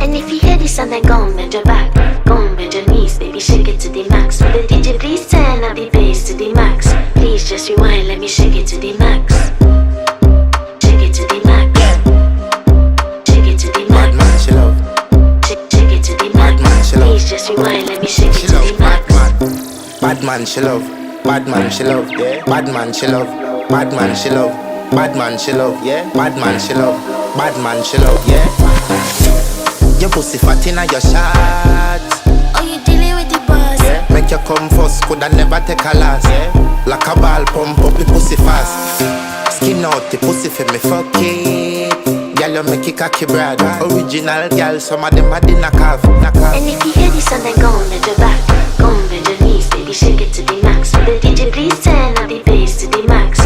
And if you hear this and then go and bend your back, go and bend your knees, baby, shake it to the max. Will the DJ please turn up the bass to the max? Please just rewind, let me shake it to the max. Shake it to the max. Shake it to the max. Bad man, she love. Shake it to the max. Bad man, she love. Please just rewind, let me shake She it to love. the max. Bad man, she love. Bad man, she love. Yeah. Bad man, she love. Bad man, she love. Bad man, she love. Yeah. Bad man, she love. Bad man, she love. Yeah. Your pussy fat inna your shots. Oh, you dealing with the boss? Yeah. Make you come first, coulda never take a last. Yeah. Like a ball pump up the pussy fast. Skin out the pussy for me fuck it. Girl, you make it cocky brad. Original girl, some of them a the knock off. And if you hear this and then go and bend your back, go and bend your knees, baby, shake it to the max. Will the DJ please turn up the bass to the max?